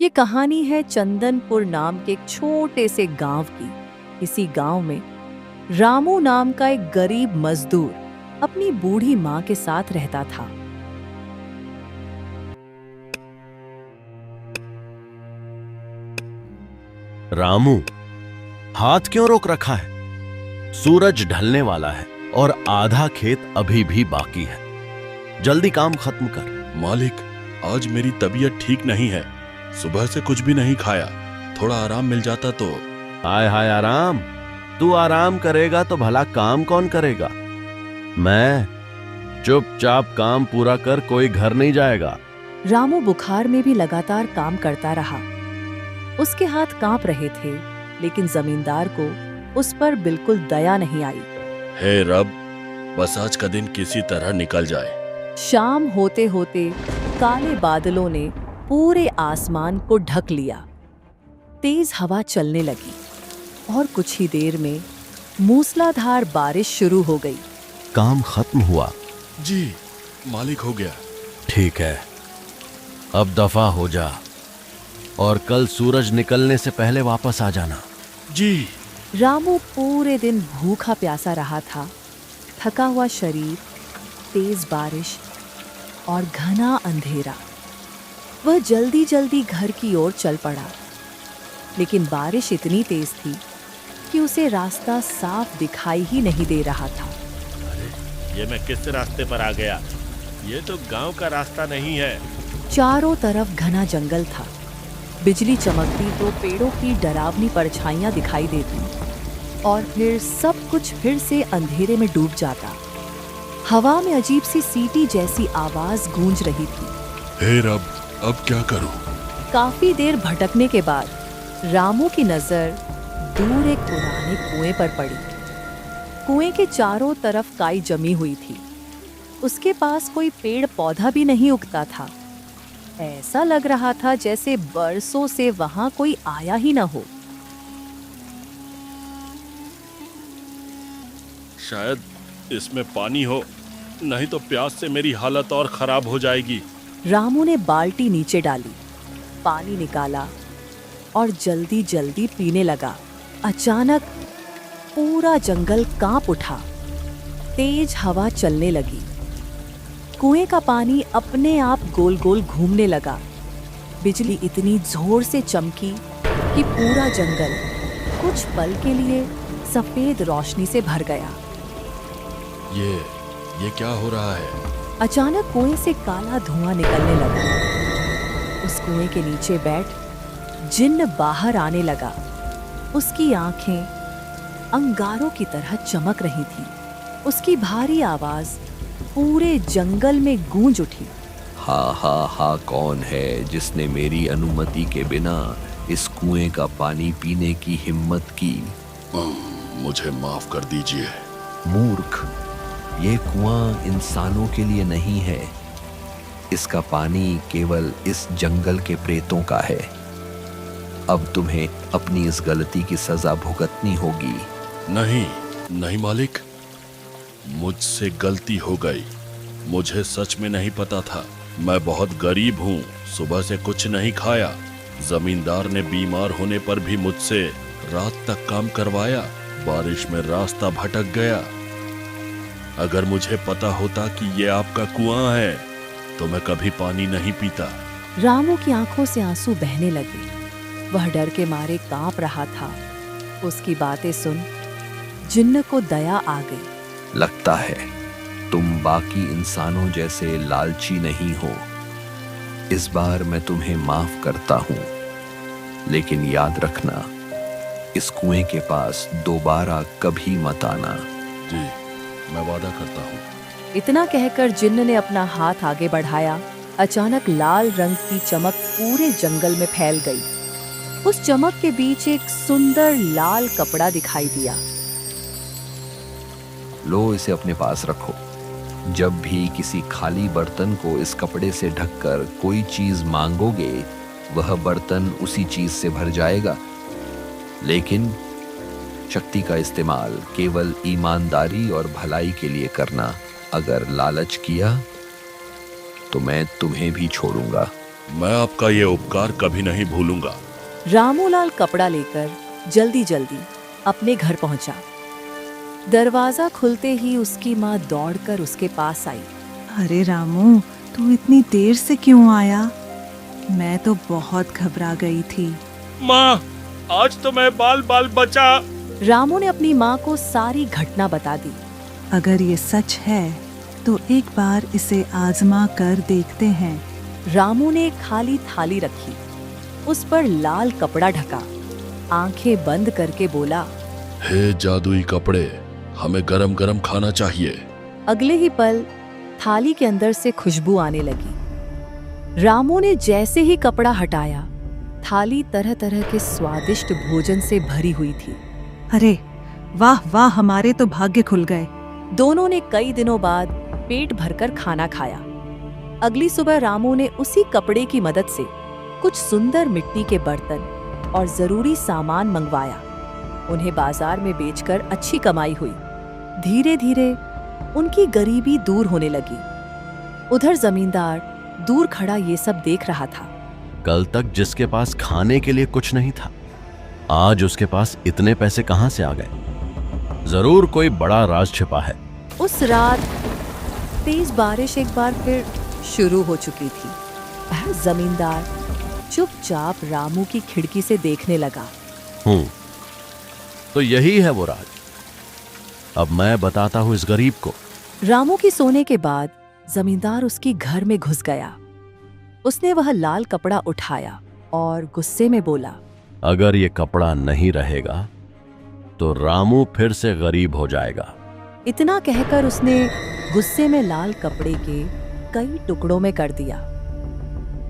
ये कहानी है चंदनपुर नाम के एक छोटे से गांव की। इसी गांव में रामू नाम का एक गरीब मजदूर अपनी बूढ़ी माँ के साथ रहता था। रामू, हाथ क्यों रोक रखा है? सूरज ढलने वाला है और आधा खेत अभी भी बाकी है। जल्दी काम खत्म कर। मालिक, आज मेरी तबीयत ठीक नहीं है। सुबह से कुछ भी नहीं खाया। थोड़ा आराम मिल जाता तो। हाय हाय, आराम? तू आराम करेगा तो भला काम कौन करेगा? मैं। चुपचाप काम पूरा कर, कोई घर नहीं जाएगा। रामू बुखार में भी लगातार काम करता रहा। उसके हाथ कांप रहे थे, लेकिन जमींदार को उस पर बिल्कुल दया नहीं आई। हे रब, बस आज का दिन किसी तरह निकल जाए। शाम होते होते काले बादलों ने पूरे आसमान को ढक लिया। तेज हवा चलने लगी और कुछ ही देर में मूसलाधार बारिश शुरू हो गई। काम खत्म हुआ? जी मालिक, हो गया। ठीक है, अब दफा हो जा और कल सूरज निकलने से पहले वापस आ जाना। जी। रामू पूरे दिन भूखा प्यासा रहा था। थका हुआ शरीर, तेज बारिश और घना अंधेरा। वह जल्दी जल्दी घर की ओर चल पड़ा, लेकिन बारिश इतनी तेज थी कि उसे रास्ता साफ दिखाई ही नहीं दे रहा था। अरे, ये मैं किस रास्ते पर आ गया? ये तो गांव का रास्ता नहीं है। चारों तरफ घना जंगल था। बिजली चमकती तो पेड़ों की डरावनी परछाइयां दिखाई देती और फिर सब कुछ फिर से अंधेरे में डूब जाता। हवा में अजीब सी सीटी जैसी आवाज गूंज रही थी। हे रब, अब क्या करूं? काफी देर भटकने के बाद रामू की नजर दूर एक पुराने कुएं पर पड़ी। कुएं के चारों तरफ काई जमी हुई थी। उसके पास कोई पेड़ पौधा भी नहीं उगता था। ऐसा लग रहा था जैसे बरसों से वहां कोई आया ही न हो। शायद इसमें पानी हो, नहीं तो प्यास से मेरी हालत और खराब हो जाएगी। रामू ने बाल्टी नीचे डाली, पानी निकाला और जल्दी जल्दी पीने लगा। अचानक पूरा जंगल कांप उठा। तेज हवा चलने लगी। कुएं का पानी अपने आप गोल गोल घूमने लगा। बिजली इतनी जोर से चमकी कि पूरा जंगल कुछ पल के लिए सफेद रोशनी से भर गया। ये क्या हो रहा है? अचानक कुएं से काला धुआं निकलने लगा। उस कुएं के नीचे बैठ जिन्न बाहर आने लगा। उसकी आंखें अंगारों की तरह चमक रही थी। उसकी भारी आवाज पूरे जंगल में गूंज उठी। हा हा हा, कौन है जिसने मेरी अनुमति के बिना इस कुएं का पानी पीने की हिम्मत की? मुझे माफ कर दीजिए। मूर्ख, ये कुआं इंसानों के लिए नहीं है। इसका पानी केवल इस जंगल के प्रेतों का है। अब तुम्हें अपनी इस गलती की सजा भुगतनी होगी। नहीं नहीं मालिक, मुझसे गलती हो गई। मुझे सच में नहीं पता था। मैं बहुत गरीब हूँ, सुबह से कुछ नहीं खाया। जमींदार ने बीमार होने पर भी मुझसे रात तक काम करवाया। बारिश में रास्ता भटक गया। अगर मुझे पता होता कि ये आपका कुआं है तो मैं कभी पानी नहीं पीता। रामू की आंखों से आंसू बहने लगे। वह डर के मारे कांप रहा था। उसकी बातें सुन जिन्न को दया आ गई। लगता है तुम बाकी इंसानों जैसे लालची नहीं हो। इस बार मैं तुम्हें माफ करता हूँ, लेकिन याद रखना, इस कुएं के पास दोबारा कभी मत आना। जी, मैं वादा करता हूँ। इतना कहकर जिन्न ने अपना हाथ आगे बढ़ाया। अचानक लाल रंग की चमक पूरे जंगल में फैल गई। उस चमक के बीच एक सुंदर लाल कपड़ा दिखाई दिया। लो, इसे अपने पास रखो। जब भी किसी खाली बर्तन को इस कपड़े से ढककर कोई चीज मांगोगे, वह बर्तन उसी चीज से भर जाएगा। लेकिन शक्ति का इस्तेमाल केवल ईमानदारी और भलाई के लिए करना। अगर लालच किया तो मैं तुम्हें भी छोड़ूंगा। मैं आपका ये उपकार कभी नहीं भूलूंगा। रामूलाल कपड़ा लेकर जल्दी जल्दी अपने घर पहुंचा। दरवाजा खुलते ही उसकी माँ दौड़कर उसके पास आई। अरे रामू, तू इतनी देर से क्यों आया? मैं तो बहुत घबरा गई थी। माँ, आज तो मैं बाल बाल बचा। रामू ने अपनी माँ को सारी घटना बता दी। अगर ये सच है तो एक बार इसे आजमा कर देखते हैं। रामू ने एक खाली थाली रखी, उस पर लाल कपड़ा ढका, आंखें बंद करके बोला, हे जादुई कपड़े, हमें गरम गरम खाना चाहिए। अगले ही पल थाली के अंदर से खुशबू आने लगी। रामू ने जैसे ही कपड़ा हटाया, थाली तरह तरह के स्वादिष्ट भोजन से भरी हुई थी। अरे वाह वाह, हमारे तो भाग्य खुल गए। दोनों ने कई दिनों बाद पेट भरकर खाना खाया। अगली सुबह रामू ने उसी कपड़े की मदद से कुछ सुंदर मिट्टी के बर्तन और जरूरी सामान मंगवाया। उन्हें बाजार में बेचकर अच्छी कमाई हुई। धीरे धीरे उनकी गरीबी दूर होने लगी। उधर जमींदार दूर खड़ा ये सब देख रहा था। कल तक जिसके पास खाने के लिए कुछ नहीं था, आज उसके पास इतने पैसे कहां से आ गए? जरूर कोई बड़ा राज छिपा है। उस रात तेज बारिश एक बार फिर शुरू हो चुकी थी। वह जमींदार चुपचाप रामू की खिड़की से देखने लगा। तो यही है वो राज। अब मैं बताता हूं इस गरीब को। रामू की सोने के बाद जमींदार उसकी घर में घुस गया। उसने वह लाल कपड़ा उठाया और गुस्से में बोला, अगर ये कपड़ा नहीं रहेगा तो रामू फिर से गरीब हो जाएगा। इतना कहकर उसने गुस्से में लाल कपड़े के कई टुकड़ों में कर दिया,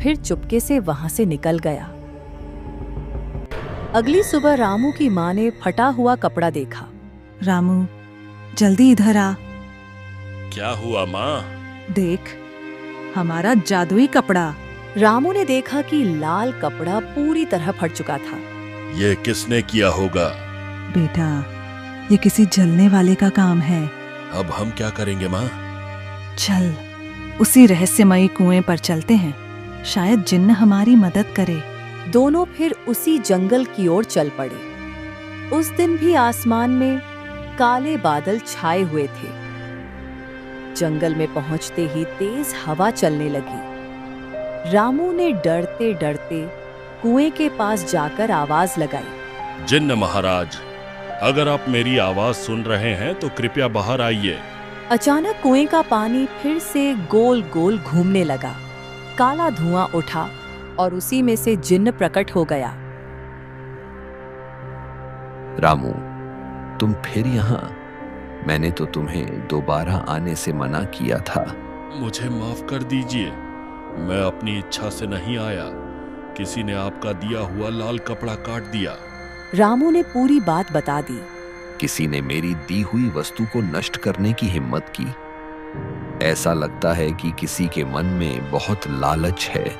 फिर चुपके से वहां से निकल गया। अगली सुबह रामू की माँ ने फटा हुआ कपड़ा देखा। रामू, जल्दी इधर आ। क्या हुआ माँ? देख, हमारा जादुई कपड़ा। रामू ने देखा कि लाल कपड़ा पूरी तरह फट चुका था। ये किसने किया होगा? बेटा, ये किसी जलने वाले का काम है। अब हम क्या करेंगे माँ? चल, उसी रहस्यमयी कुएं पर चलते हैं। शायद जिन्न हमारी मदद करे। दोनों फिर उसी जंगल की ओर चल पड़े। उस दिन भी आसमान में काले बादल छाए हुए थे। जंगल में पहुंचते ही तेज हवा चलने लगी। रामू ने डरते डरते कुएं के पास जाकर आवाज लगाई, जिन्न महाराज, अगर आप मेरी आवाज सुन रहे हैं तो कृपया बाहर आइए। अचानक कुएं का पानी फिर से गोल गोल घूमने लगा। काला धुआं उठा और उसी में से जिन्न प्रकट हो गया। रामू, तुम फिर यहाँ? मैंने तो तुम्हें दोबारा आने से मना किया था। मुझे माफ कर दीजिए, मैं अपनी इच्छा से नहीं आया। किसी ने आपका दिया हुआ लाल कपड़ा काट दिया। रामू ने पूरी बात बता दी। किसी ने मेरी दी हुई वस्तु को नष्ट करने की हिम्मत की। ऐसा लगता है कि किसी के मन में बहुत लालच है।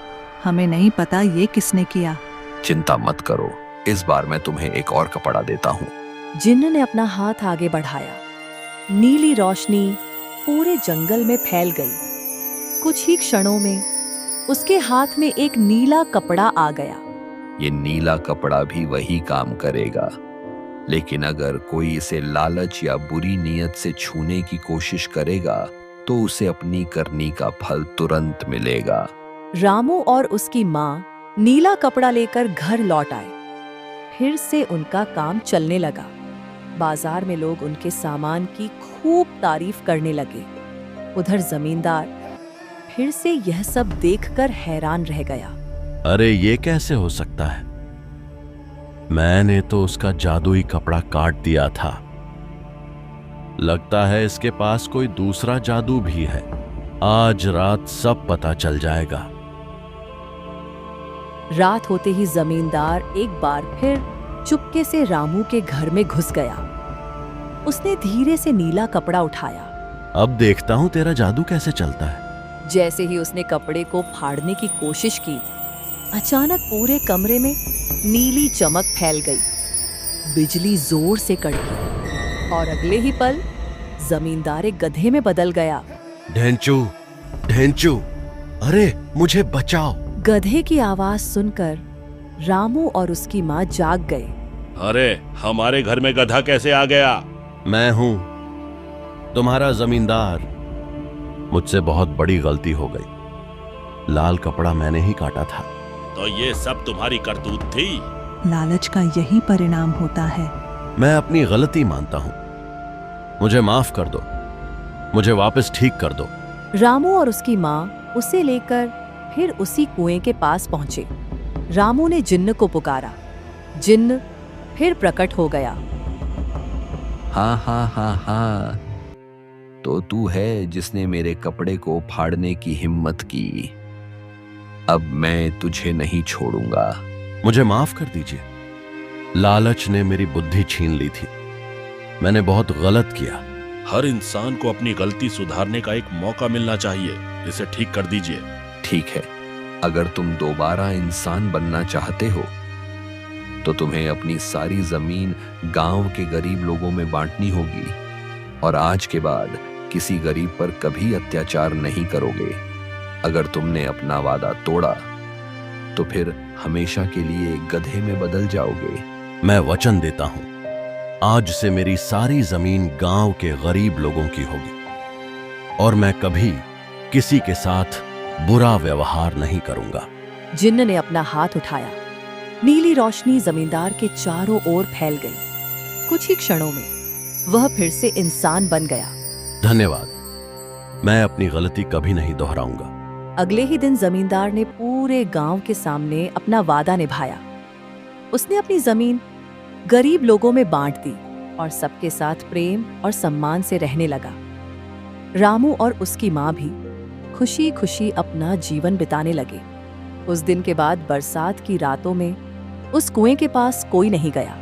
हमें नहीं पता ये किसने किया। चिंता मत करो, इस बार मैं तुम्हें एक और कपड़ा देता हूँ। जिन्न ने अपना हाथ आगे बढ़ाया। नीली रोशनी पूरे जंगल में फैल गई। कुछ ही क्षणों में उसके हाथ में एक नीला कपड़ा आ गया। ये नीला कपड़ा भी वही काम करेगा, लेकिन अगर कोई इसे लालच या बुरी नीयत से छूने की कोशिश करेगा तो उसे अपनी करनी का फल तुरंत मिलेगा। रामू और उसकी माँ नीला कपड़ा लेकर घर लौट आए। फिर से उनका काम चलने लगा। बाजार में लोग उनके सामान की खूब तारीफ करने लगे। उधर जमींदार फिर से यह सब देखकर हैरान रह गया। अरे ये कैसे हो सकता है? मैंने तो उसका जादुई कपड़ा काट दिया था। लगता है इसके पास कोई दूसरा जादू भी है। आज रात सब पता चल जाएगा। रात होते ही जमींदार एक बार फिर चुपके से रामू के घर में घुस गया। उसने धीरे से नीला कपड़ा उठाया। अब देखता हूं तेरा जादू कैसे चलता है। जैसे ही उसने कपड़े को फाड़ने की कोशिश की, अचानक पूरे कमरे में नीली चमक फैल गई। बिजली जोर से कड़की और अगले ही पल जमींदार एक गधे में बदल गया। ढेंचू, ढेंचू, अरे मुझे बचाओ। गधे की आवाज सुनकर रामू और उसकी माँ जाग गए। अरे, हमारे घर में गधा कैसे आ गया? मैं हूं तुम्हारा जमींदार। मुझसे बहुत बड़ी गलती हो गई। लाल कपड़ा मैंने ही काटा था। तो ये सब तुम्हारी करतूत थी? लालच का यही परिणाम होता है। मैं अपनी गलती मानता हूं। मुझे माफ कर दो। मुझे वापस ठीक कर दो। रामू और उसकी माँ उसे लेकर फिर उसी कुएं के पास पहुंचे। रामू ने जिन्न को पुकारा। जिन्न फिर प्रकट हो गया। हाँ हाँ हाँ हाँ, तो तू है जिसने मेरे कपड़े को फाड़ने की हिम्मत की। अब मैं तुझे नहीं छोड़ूंगा। मुझे माफ कर दीजिए। लालच ने मेरी बुद्धि छीन ली थी। मैंने बहुत गलत किया। हर इंसान को अपनी गलती सुधारने का एक मौका मिलना चाहिए। इसे ठीक कर दीजिए। ठीक है, अगर तुम दोबारा इंसान बनना चाहते हो तो तुम्हें अपनी सारी जमीन गांव के गरीब लोगों में बांटनी होगी और आज के बाद किसी गरीब पर कभी अत्याचार नहीं करोगे। अगर तुमने अपना वादा तोड़ा तो फिर हमेशा के लिए गधे में बदल जाओगे। मैं वचन देता हूं, आज से मेरी सारी जमीन गांव के गरीब लोगों की होगी और मैं कभी किसी के साथ बुरा व्यवहार नहीं करूंगा। जिन्न ने अपना हाथ उठाया। नीली रोशनी जमींदार के चारों ओर फैल गई। कुछ ही क्षणों में वह फिर से इंसान बन गया। धन्यवाद। मैं अपनी गलती कभी नहीं दोहराऊंगा। अगले ही दिन जमींदार ने पूरे गांव के सामने अपना वादा निभाया। उसने अपनी जमीन गरीब लोगों में बांट दी और सबके साथ प्रेम और सम्मान से रहने लगा। रामू और उसकी माँ भी खुशी खुशी अपना जीवन बिताने लगे। उस दिन के बाद बरसात की रातों में उस कुएं के पास कोई नहीं गया।